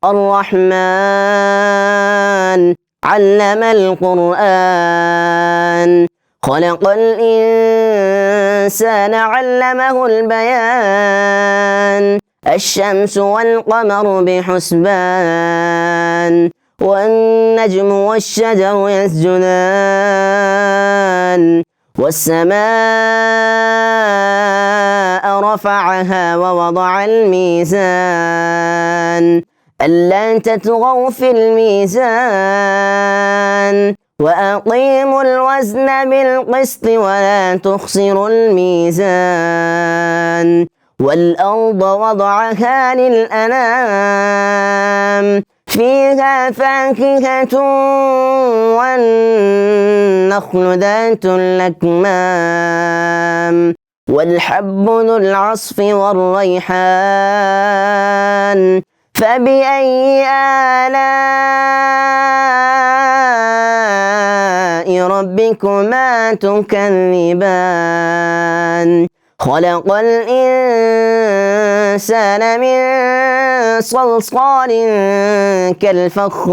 الرحمن علم القرآن خلق الإنسان علمه البيان الشمس والقمر بحسبان والنجم والشجر يسجدان والسماء رفعها ووضع الميزان ألا تطغوا في الميزان وأقيموا الوزن بالقسط ولا تخسروا الميزان والأرض وضعها للأنام فيها فاكهة والنخل ذات الأكمام والحب ذو العصف والريحان فبأي آلاء ربكما تكذبان خلق الإنسان من صلصال كالفخار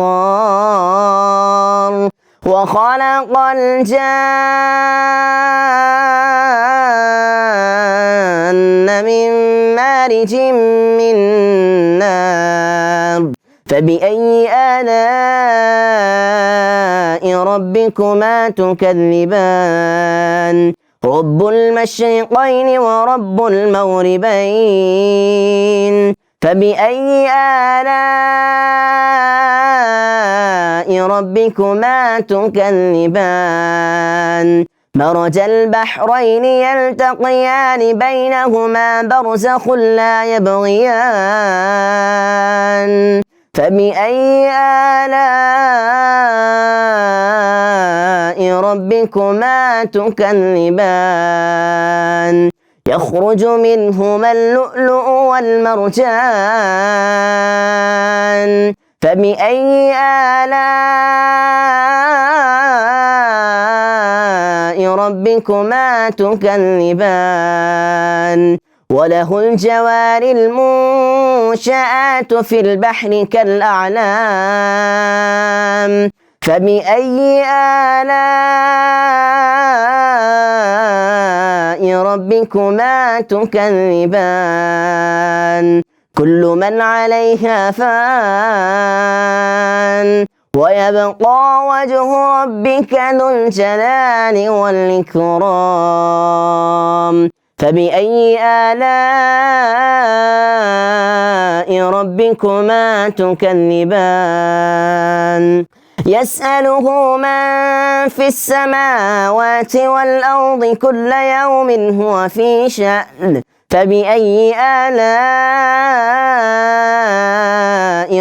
وخلق الجان من مارج من نار فبأي آلاء ربكما تكذبان رب المشرقين ورب المغربين فبأي آلاء ربكما تكذبان مرج البحرين يلتقيان بينهما برزخ لا يبغيان فبأي آلاء ربكما تكذبان يخرج منهما اللؤلؤ والمرجان فبأي آلاء ربكما تكذبان وله الجوار المنشآت في البحر كالأعلام فبأي آلاء ربكما تكذبان كل من عليها فان ويبقى وجه ربك ذو الجلال والإكرام فبأي آلاء ربكما تكذبان يسأله من في السماوات والأرض كل يوم هو في شأن فبأي آلاء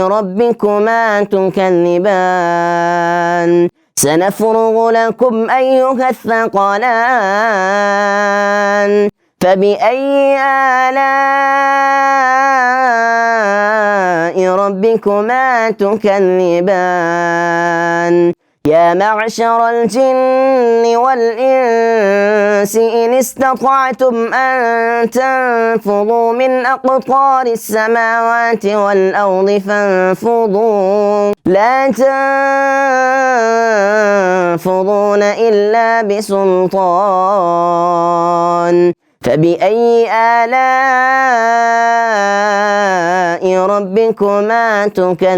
ربكما تكذبان سنفرغ لكم أيها الثقلان فبأي آلاء ربكما تكذبان يا معشر الجن والإنس إن استطعتم أن تنفضوا من أقطار السماوات والأرض فانفضوا لا تنفضون إلا بسلطان فبأي آلاء ربكما تكذبان